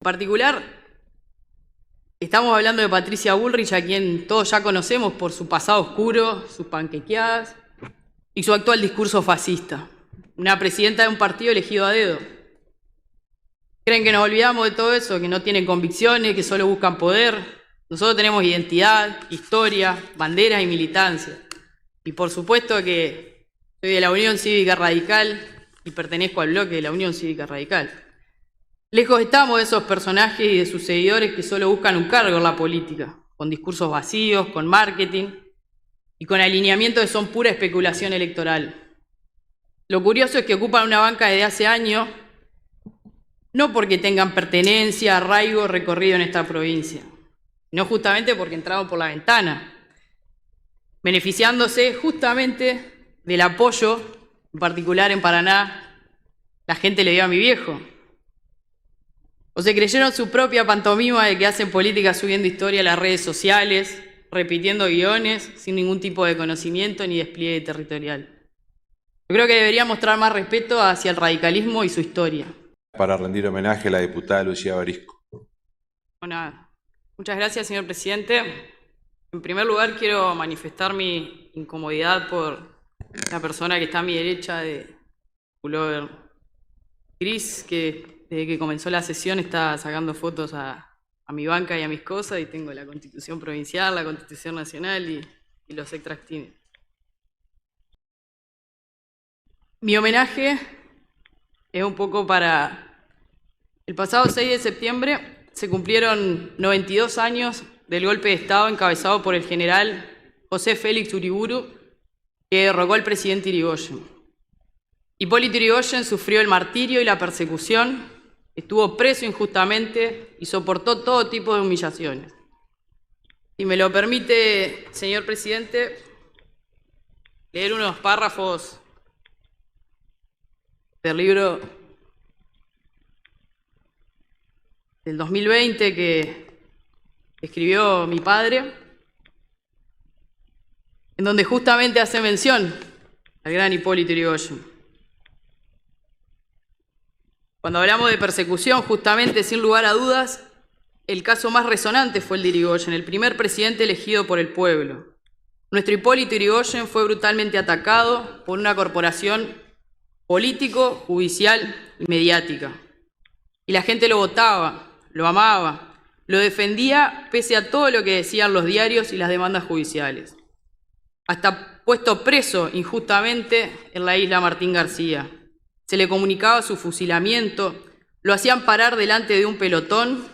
En particular, estamos hablando de Patricia Bullrich, a quien todos ya conocemos por su pasado oscuro, sus panquequeadas y su actual discurso fascista. Una presidenta de un partido elegido a dedo. Creen que nos olvidamos de todo eso, que no tienen convicciones, que solo buscan poder. Nosotros tenemos identidad, historia, bandera y militancia. Y por supuesto que soy de la Unión Cívica Radical y pertenezco al bloque de la Unión Cívica Radical. Lejos estamos de esos personajes y de sus seguidores que solo buscan un cargo en la política, con discursos vacíos, con marketing y con alineamientos que son pura especulación electoral. Lo curioso es que ocupan una banca desde hace años, no porque tengan pertenencia, arraigo, recorrido en esta provincia, sino justamente porque entraron por la ventana, beneficiándose justamente del apoyo, en particular en Paraná, la gente le dio a mi viejo. O se creyeron su propia pantomima de que hacen política subiendo historia a las redes sociales, repitiendo guiones, sin ningún tipo de conocimiento ni despliegue territorial. Yo creo que debería mostrar más respeto hacia el radicalismo y su historia. Para rendir homenaje a la diputada Lucía Barisco. Bueno, muchas gracias, señor presidente. En primer lugar, quiero manifestar mi incomodidad por la persona que está a mi derecha de pullover gris, que desde que comenzó la sesión está sacando fotos a mi banca y a mis cosas, y tengo la Constitución Provincial, la Constitución Nacional y los extractines. Mi homenaje es un poco para... El pasado 6 de septiembre se cumplieron 92 años del golpe de Estado encabezado por el general José Félix Uriburu, que derrocó al presidente Irigoyen. Hipólito Yrigoyen sufrió el martirio y la persecución, estuvo preso injustamente y soportó todo tipo de humillaciones. Si me lo permite, señor presidente, leer unos párrafos del libro del 2020 que escribió mi padre, en donde justamente hace mención al gran Hipólito Yrigoyen. Cuando hablamos de persecución, justamente, sin lugar a dudas, el caso más resonante fue el de Irigoyen, el primer presidente elegido por el pueblo. Nuestro Hipólito Yrigoyen fue brutalmente atacado por una corporación político, judicial y mediática. Y la gente lo votaba, lo amaba, lo defendía pese a todo lo que decían los diarios y las demandas judiciales. Hasta puesto preso injustamente en la isla Martín García. Se le comunicaba su fusilamiento, lo hacían parar delante de un pelotón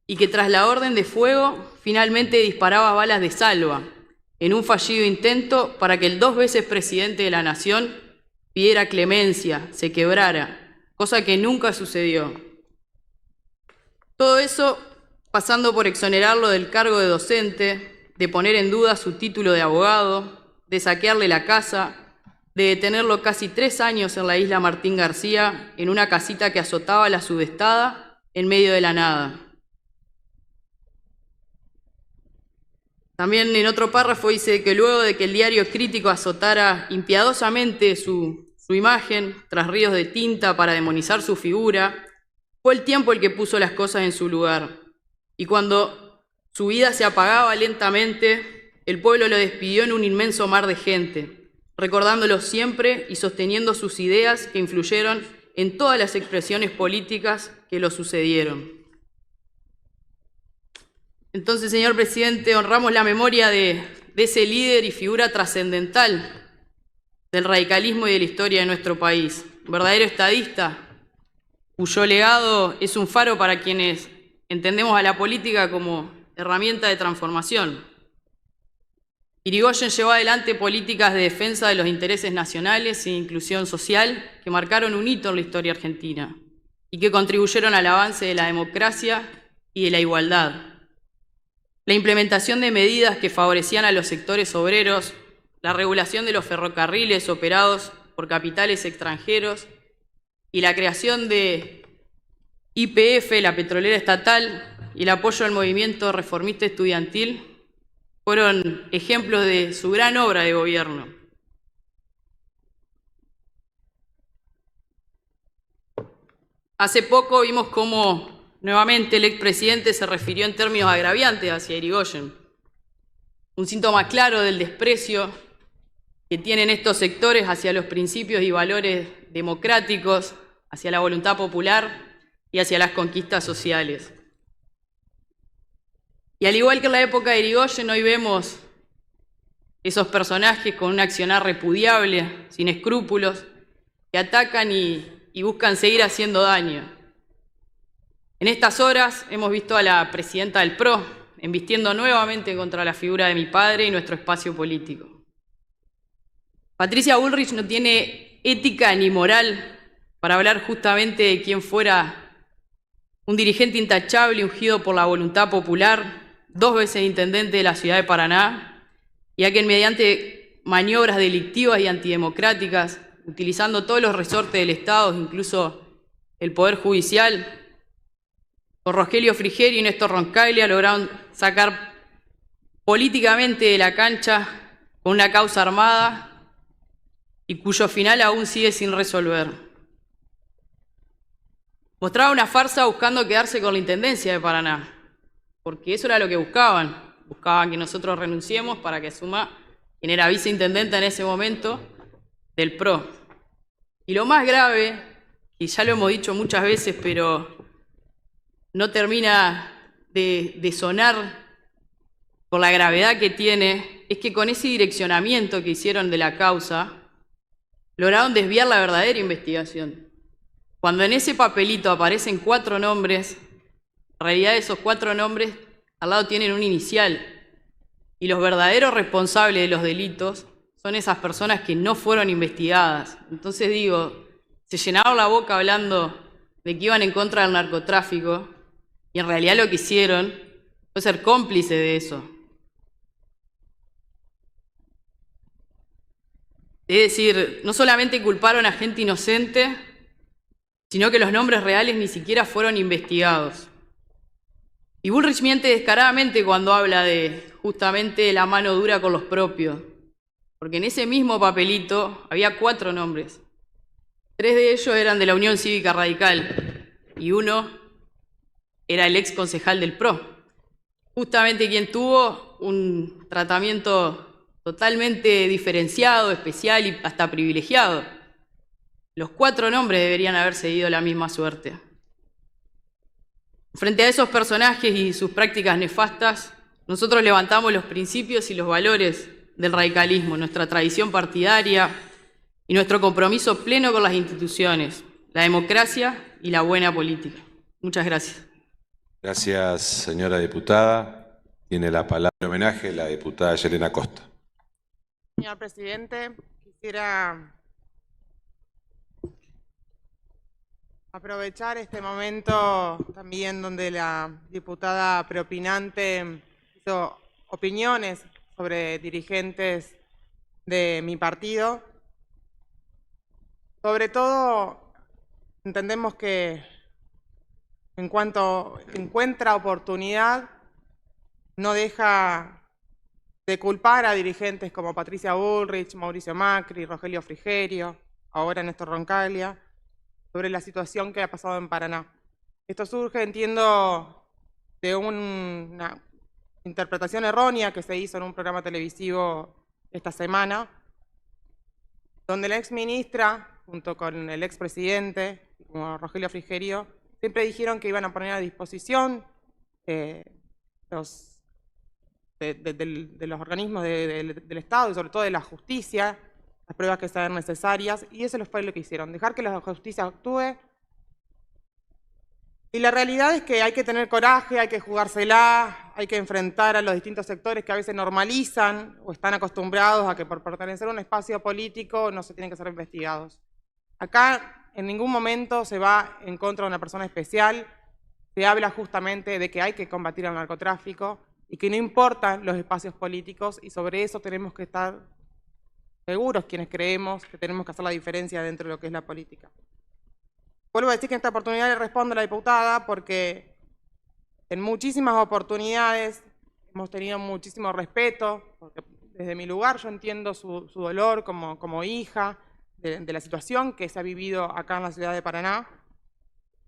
y que tras la orden de fuego finalmente disparaba balas de salva en un fallido intento para que el 2 veces presidente de la nación pidiera clemencia, se quebrara, cosa que nunca sucedió. Todo eso pasando por exonerarlo del cargo de docente, de poner en duda su título de abogado, de saquearle la casa, de detenerlo casi 3 años en la isla Martín García, en una casita que azotaba la sudestada en medio de la nada. También en otro párrafo dice que luego de que el diario crítico azotara impiadosamente su imagen, tras ríos de tinta para demonizar su figura, fue el tiempo el que puso las cosas en su lugar. Y cuando su vida se apagaba lentamente, el pueblo lo despidió en un inmenso mar de gente, recordándolo siempre y sosteniendo sus ideas que influyeron en todas las expresiones políticas que lo sucedieron. Entonces, señor presidente, honramos la memoria de ese líder y figura trascendental del radicalismo y de la historia de nuestro país, un verdadero estadista, cuyo legado es un faro para quienes entendemos a la política como herramienta de transformación. Irigoyen llevó adelante políticas de defensa de los intereses nacionales e inclusión social que marcaron un hito en la historia argentina y que contribuyeron al avance de la democracia y de la igualdad. La implementación de medidas que favorecían a los sectores obreros, la regulación de los ferrocarriles operados por capitales extranjeros y la creación de YPF, la petrolera estatal, y el apoyo al movimiento reformista estudiantil fueron ejemplos de su gran obra de gobierno. Hace poco vimos cómo Nuevamente, el expresidente se refirió en términos agraviantes hacia Irigoyen, un síntoma claro del desprecio que tienen estos sectores hacia los principios y valores democráticos, hacia la voluntad popular y hacia las conquistas sociales. Y al igual que en la época de Irigoyen, hoy vemos esos personajes con un accionar repudiable, sin escrúpulos, que atacan y buscan seguir haciendo daño. En estas horas hemos visto a la presidenta del PRO embistiendo nuevamente contra la figura de mi padre y nuestro espacio político. Patricia Bullrich no tiene ética ni moral para hablar justamente de quien fuera un dirigente intachable ungido por la voluntad popular, 2 veces intendente de la ciudad de Paraná, y a quien mediante maniobras delictivas y antidemocráticas, utilizando todos los resortes del Estado, incluso el Poder Judicial, con Rogelio Frigerio y Néstor Roncaglia lograron sacar políticamente de la cancha con una causa armada y cuyo final aún sigue sin resolver. Mostraba una farsa buscando quedarse con la intendencia de Paraná, porque eso era lo que buscaban. Buscaban que nosotros renunciemos para que asuma quien era viceintendente en ese momento del PRO. Y lo más grave, y ya lo hemos dicho muchas veces, pero no termina de sonar por la gravedad que tiene, es que con ese direccionamiento que hicieron de la causa, lograron desviar la verdadera investigación. Cuando en ese papelito aparecen 4 nombres, en realidad esos 4 nombres al lado tienen un inicial, y los verdaderos responsables de los delitos son esas personas que no fueron investigadas. Entonces digo, se llenaron la boca hablando de que iban en contra del narcotráfico, y en realidad lo que hicieron fue ser cómplice de eso. Es decir, no solamente culparon a gente inocente, sino que los nombres reales ni siquiera fueron investigados. Y Bullrich miente descaradamente cuando habla de justamente la mano dura con los propios, porque en ese mismo papelito había 4 nombres. 3 de ellos eran de la Unión Cívica Radical y uno era el ex concejal del PRO, justamente quien tuvo un tratamiento totalmente diferenciado, especial y hasta privilegiado. Los 4 nombres deberían haber seguido la misma suerte. Frente a esos personajes y sus prácticas nefastas, nosotros levantamos los principios y los valores del radicalismo, nuestra tradición partidaria y nuestro compromiso pleno con las instituciones, la democracia y la buena política. Muchas gracias. Gracias, señora diputada. Tiene la palabra en homenaje la diputada Yelena Costa. Señor presidente, quisiera aprovechar este momento también donde la diputada preopinante hizo opiniones sobre dirigentes de mi partido. Sobre todo, entendemos que en cuanto encuentra oportunidad, no deja de culpar a dirigentes como Patricia Bullrich, Mauricio Macri, Rogelio Frigerio, ahora Néstor Roncaglia, sobre la situación que ha pasado en Paraná. Esto surge, entiendo, de una interpretación errónea que se hizo en un programa televisivo esta semana, donde la exministra, junto con el expresidente, como Rogelio Frigerio, siempre dijeron que iban a poner a disposición los organismos del Estado y sobre todo de la justicia, las pruebas que sean necesarias, y eso fue lo que hicieron, dejar que la justicia actúe. Y la realidad es que hay que tener coraje, hay que jugársela, hay que enfrentar a los distintos sectores que a veces normalizan o están acostumbrados a que por pertenecer a un espacio político no se tienen que ser investigados. Acá en ningún momento se va en contra de una persona especial, se habla justamente de que hay que combatir al narcotráfico y que no importan los espacios políticos, y sobre eso tenemos que estar seguros quienes creemos que tenemos que hacer la diferencia dentro de lo que es la política. Vuelvo a decir que en esta oportunidad le respondo a la diputada porque en muchísimas oportunidades hemos tenido muchísimo respeto, porque desde mi lugar yo entiendo su dolor como hija de la situación que se ha vivido acá en la ciudad de Paraná.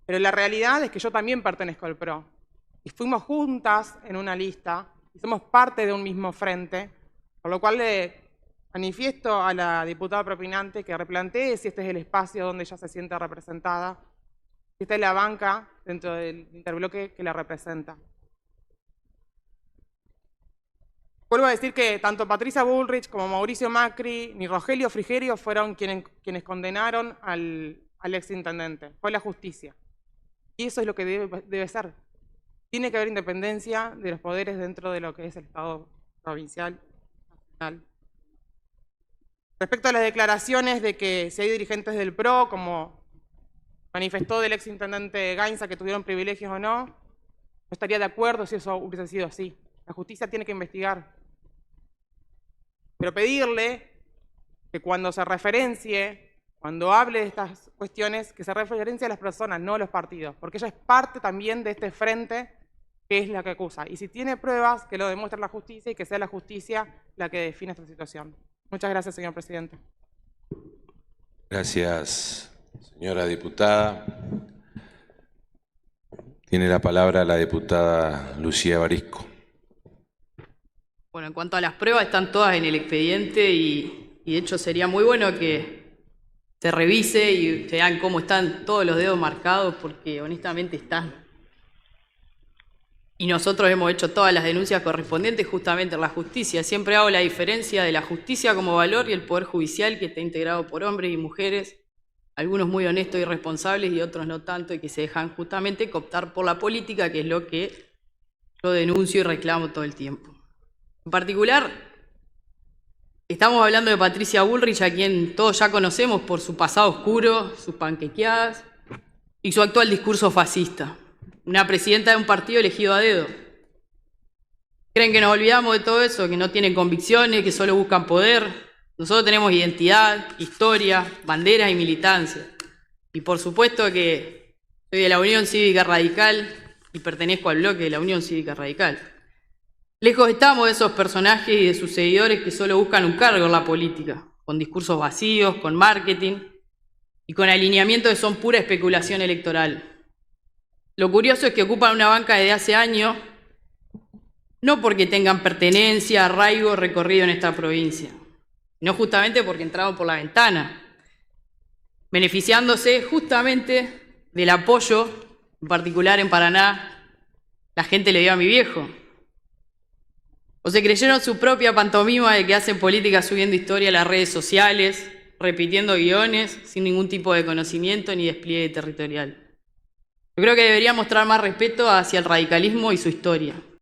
Pero la realidad es que yo también pertenezco al PRO. Y fuimos juntas en una lista, y somos parte de un mismo frente, por lo cual le manifiesto a la diputada propinante que replantee si este es el espacio donde ella se siente representada, si esta es la banca dentro del interbloque que la representa. Vuelvo a decir que tanto Patricia Bullrich como Mauricio Macri ni Rogelio Frigerio fueron quienes condenaron al exintendente. Fue la justicia. Y eso es lo que debe ser. Tiene que haber independencia de los poderes dentro de lo que es el Estado provincial, nacional. Respecto a las declaraciones de que si hay dirigentes del PRO, como manifestó del exintendente Gainza, que tuvieron privilegios o no, no estaría de acuerdo si eso hubiese sido así. La justicia tiene que investigar. Pero pedirle que cuando se referencie, cuando hable de estas cuestiones, que se referencie a las personas, no a los partidos, porque ella es parte también de este frente que es la que acusa. Y si tiene pruebas, que lo demuestre la justicia y que sea la justicia la que define esta situación. Muchas gracias, señor presidente. Gracias, señora diputada. Tiene la palabra la diputada Lucía Barisco. Bueno, en cuanto a las pruebas, están todas en el expediente y de hecho sería muy bueno que se revise y vean cómo están todos los dedos marcados, porque honestamente están. Y nosotros hemos hecho todas las denuncias correspondientes justamente en la justicia. Siempre hago la diferencia de la justicia como valor y el Poder Judicial, que está integrado por hombres y mujeres, algunos muy honestos y responsables y otros no tanto, y que se dejan justamente cooptar por la política, que es lo que yo denuncio y reclamo todo el tiempo. En particular, estamos hablando de Patricia Bullrich, a quien todos ya conocemos por su pasado oscuro, sus panquequeadas y su actual discurso fascista. Una presidenta de un partido elegido a dedo. ¿Creen que nos olvidamos de todo eso? ¿Que no tienen convicciones, que solo buscan poder? Nosotros tenemos identidad, historia, banderas y militancia. Y por supuesto que soy de la Unión Cívica Radical y pertenezco al bloque de la Unión Cívica Radical. Lejos estamos de esos personajes y de sus seguidores que solo buscan un cargo en la política, con discursos vacíos, con marketing y con alineamientos que son pura especulación electoral. Lo curioso es que ocupan una banca desde hace años, no porque tengan pertenencia, arraigo, recorrido en esta provincia, sino justamente porque entraron por la ventana, beneficiándose justamente del apoyo, en particular en Paraná, la gente le dio a mi viejo. O se creyeron su propia pantomima de que hacen política subiendo historia a las redes sociales, repitiendo guiones, sin ningún tipo de conocimiento ni despliegue territorial. Yo creo que debería mostrar más respeto hacia el radicalismo y su historia.